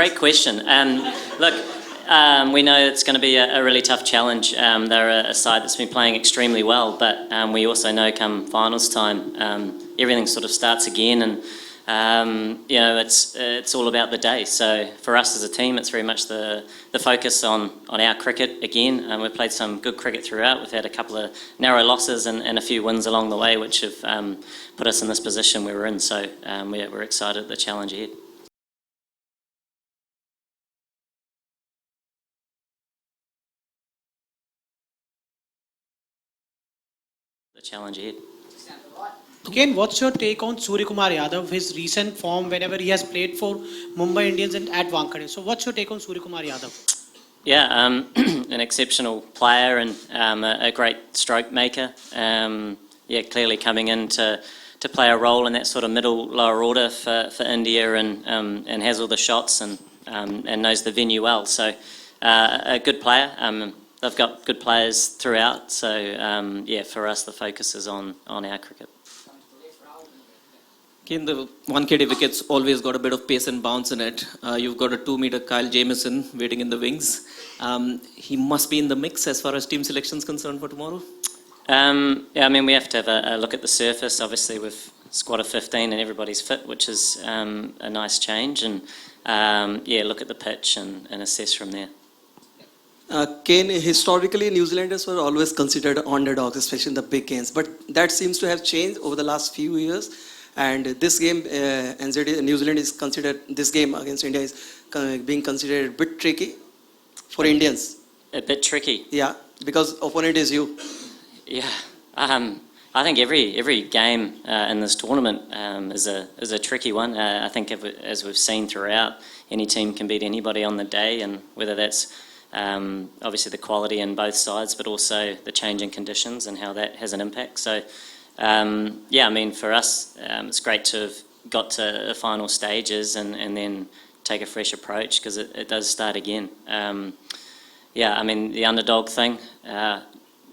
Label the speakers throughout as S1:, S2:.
S1: great question. Look, we know it's going to be a really tough challenge. They're a side that's been playing extremely well, but we also know come finals time, everything sort of starts again, and it's all about the day. So for us as a team, it's very much the focus on our cricket again. We've played some good cricket throughout. We've had a couple of narrow losses and a few wins along the way, which have put us in this position we're in. So we're excited at the challenge ahead. The challenge ahead.
S2: Again, what's your take on Suryakumar Yadav, his recent form whenever he has played for Mumbai Indians and at Wankhede? So what's your take on Suryakumar Yadav?
S1: Yeah, an exceptional player and a great stroke maker. Clearly coming in to play a role in that sort of middle lower order for India and has all the shots and knows the venue well. So a good player. They've got good players throughout. So for us the focus is on our cricket.
S3: In the Wankhede wickets always got a bit of pace and bounce in it. You've got a 2-meter Kyle Jamieson waiting in the wings. He must be in the mix as far as team selection is concerned for tomorrow.
S1: We have to have a look at the surface. Obviously, we've squad of 15 and everybody's fit, which is a nice change. And look at the pitch and assess from there.
S4: Kane, historically, New Zealanders were always considered underdogs, especially in the big games. But that seems to have changed over the last few years. And this game, New Zealand is considered, this game against India is being considered a bit tricky for Indians.
S1: A bit tricky?
S4: Yeah, because opponent is you.
S1: Yeah, I think every game in this tournament is a tricky one. I think as we've seen throughout, any team can beat anybody on the day, and whether that's obviously the quality in both sides, but also the changing conditions and how that has an impact. So. For us, it's great to have got to the final stages and then take a fresh approach because it does start again. The underdog thing,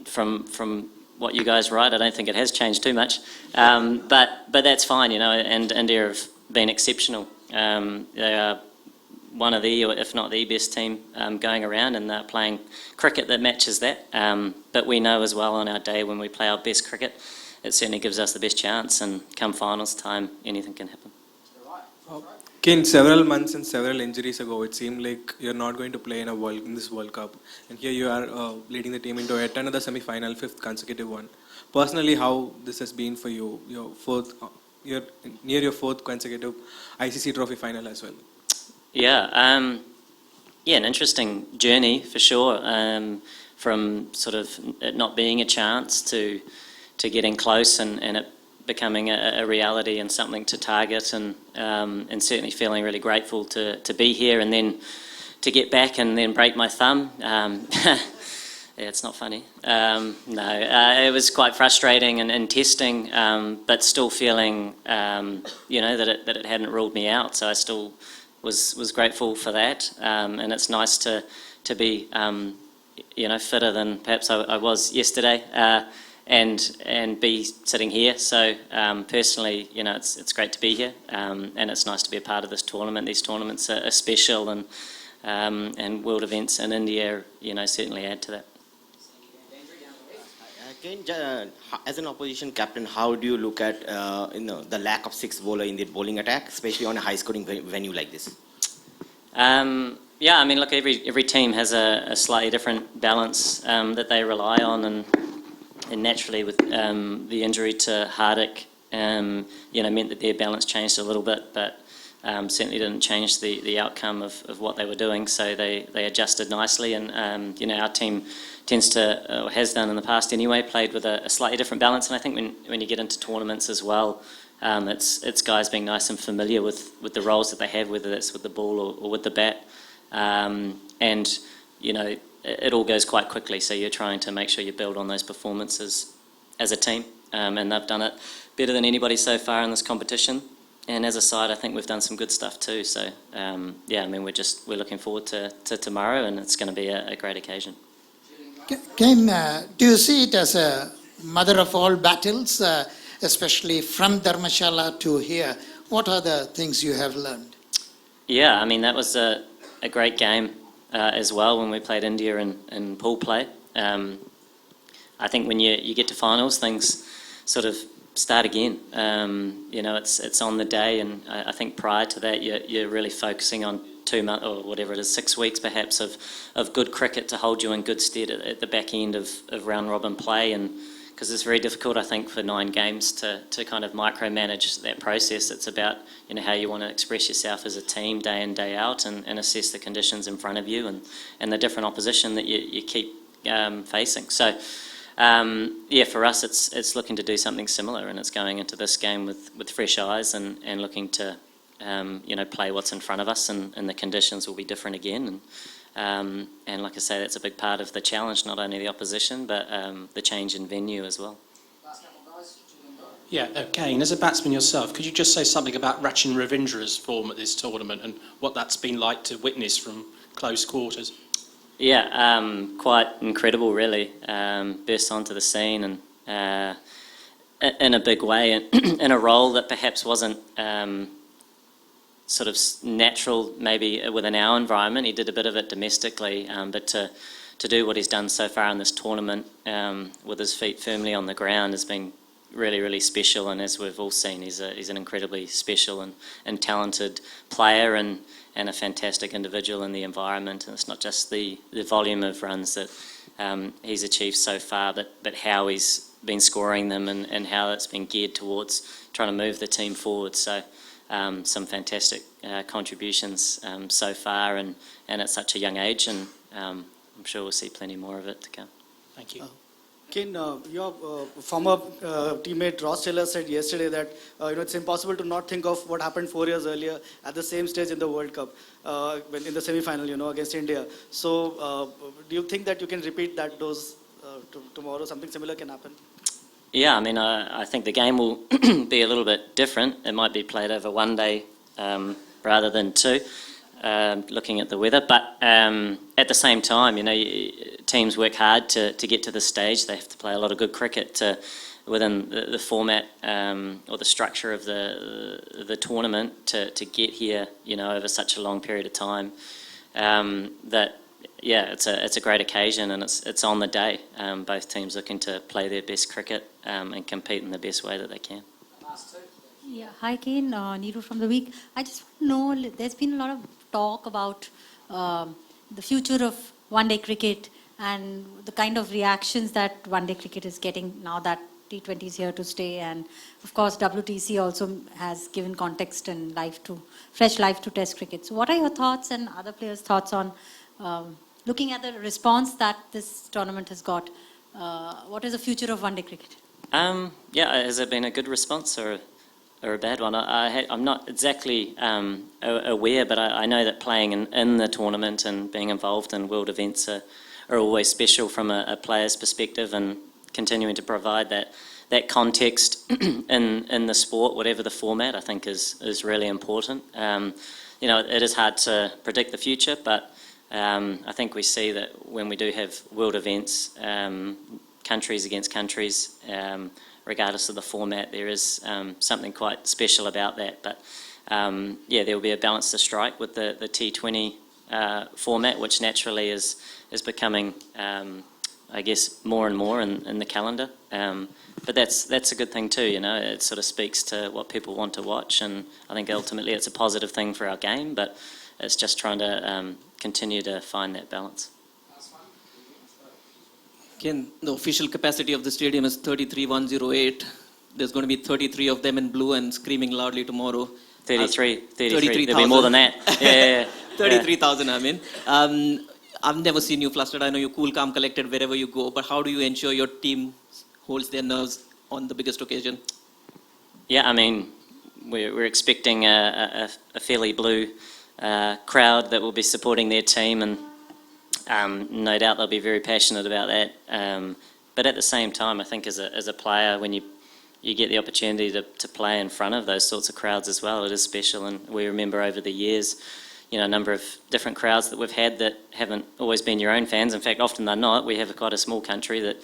S1: from what you guys write, I don't think it has changed too much. But that's fine, and India have been exceptional. They are one of the, if not the best team going around, and they're playing cricket that matches that. But we know as well on our day when we play our best cricket, it certainly gives us the best chance, and come finals time, anything can happen.
S5: Kane, several months and several injuries ago, it seemed like you're not going to play in this World Cup. And here you are leading the team into yet another semi-final, 5th consecutive one. Personally, how this has been for you? You're near your 4th consecutive ICC Trophy final as well.
S1: Yeah, an interesting journey for sure. From sort of it not being a chance to getting close and it becoming a reality and something to target, and certainly feeling really grateful to be here, and then to get back and then break my thumb. It's not funny. It was quite frustrating and testing, but still feeling that it hadn't ruled me out. So I still was grateful for that, and it's nice to be fitter than perhaps I was yesterday. And be sitting here. So personally, it's great to be here, and it's nice to be a part of this tournament. These tournaments are special, and world events in India, certainly add to that.
S6: Again, as an opposition captain, how do you look at the lack of 6 bowler in the bowling attack, especially on a high-scoring venue like this?
S1: Look, every team has a slightly different balance that they rely on, and naturally with the injury to Hardik, meant that their balance changed a little bit, but certainly didn't change the outcome of what they were doing. So they adjusted nicely, and our team tends to, or has done in the past anyway, played with a slightly different balance. And I think when you get into tournaments as well, it's guys being nice and familiar with the roles that they have, whether that's with the ball or with the bat, it all goes quite quickly, so you're trying to make sure you build on those performances as a team, and they've done it better than anybody so far in this competition. And as a side, I think we've done some good stuff too. So we're looking forward to tomorrow, and it's going to be a great occasion.
S7: Kane, do you see it as a mother of all battles, especially from Dharmashala to here? What are the things you have learned?
S1: Yeah, I mean, that was a great game as well when we played India in pool play. I think when you get to finals, things sort of start again. It's on the day, and I think prior to that, you're really focusing on 2 months or whatever it is, 6 weeks perhaps of good cricket to hold you in good stead at the back end of round robin play, and because it's very difficult, I think, for 9 games to kind of micromanage that process. It's about how you want to express yourself as a team day in, day out, and assess the conditions in front of you and the different opposition that you keep facing. So, for us, it's looking to do something similar, and it's going into this game with fresh eyes and looking to play what's in front of us, and the conditions will be different again. And like I say, that's a big part of the challenge, not only the opposition, but the change in venue as well.
S8: Yeah, Kane, as a batsman yourself, could you just say something about Rachin Ravindra's form at this tournament and what that's been like to witness from close quarters?
S1: Yeah, quite incredible, really. Burst onto the scene and in a big way, and in a role that perhaps wasn't sort of natural, maybe within our environment. He did a bit of it domestically, but to do what he's done so far in this tournament with his feet firmly on the ground has been really, really special. And as we've all seen, he's an incredibly special and talented player and a fantastic individual in the environment. And it's not just the volume of runs that he's achieved so far, but how he's been scoring them and how it's been geared towards trying to move the team forward. So some fantastic contributions so far, and at such a young age, and I'm sure we'll see plenty more of it to come.
S8: Thank you.
S9: Kane, your former teammate Ross Taylor said yesterday that it's impossible to not think of what happened 4 years earlier at the same stage in the World Cup, in the semi-final, against India. So, do you think that you can repeat that dose tomorrow? Something similar can happen?
S1: Yeah, I mean, I think the game will be a little bit different. It might be played over 1 day rather than 2, looking at the weather. But at the same time, teams work hard to get to this stage. They have to play a lot of good cricket within the format or the structure of the tournament to get here, over such a long period of time. It's a great occasion, and it's on the day. Both teams looking to play their best cricket and compete in the best way that they can.
S10: Yeah, hi Kane, Neeru from The Week. I just want to know, there's been a lot of talk about the future of one-day cricket and the kind of reactions that one-day cricket is getting now that T20 is here to stay, and of course WTC also has given context and fresh life to Test cricket. So what are your thoughts and other players' thoughts on looking at the response that this tournament has got? What is the future of one-day cricket?
S1: Has it been a good response or a bad one? I'm not exactly aware, but I know that playing in the tournament and being involved in world events are always special from a player's perspective, and continuing to provide that context in the sport, whatever the format, I think is really important. It is hard to predict the future, but I think we see that when we do have world events, countries against countries, regardless of the format, there is something quite special about that. But there will be a balance to strike with the T20 format, which naturally is becoming, I guess, more and more in the calendar. But that's a good thing too, It sort of speaks to what people want to watch, and I think ultimately it's a positive thing for our game, but it's just trying to continue to find that balance.
S3: Again, the official capacity of the stadium is 33,108. There's going to be 33 of them in blue and screaming loudly tomorrow.
S1: 33.
S3: 33,000.
S1: There'll be more than that. Yeah.
S3: 33,000, I mean. I've never seen you flustered. I know you're cool, calm, collected wherever you go, but how do you ensure your team holds their nerves on the biggest occasion?
S1: Yeah, I mean, we're expecting a fairly blue crowd that will be supporting their team, and no doubt they'll be very passionate about that. But at the same time, I think as a player, when you get the opportunity to play in front of those sorts of crowds as well, it is special. And we remember over the years, a number of different crowds that we've had that haven't always been your own fans. In fact, often they're not. We have quite a small country that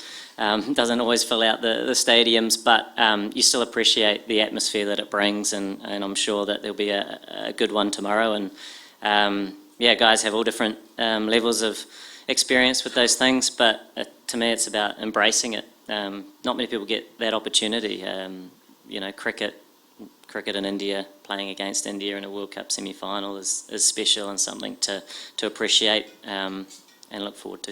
S1: doesn't always fill out the stadiums, but you still appreciate the atmosphere that it brings, and I'm sure that there'll be a good one tomorrow. And yeah, guys have all different levels of experience with those things, but to me it's about embracing it. Not many people get that opportunity. Cricket in India, playing against India in a World Cup semi-final is special and something to appreciate and look forward to.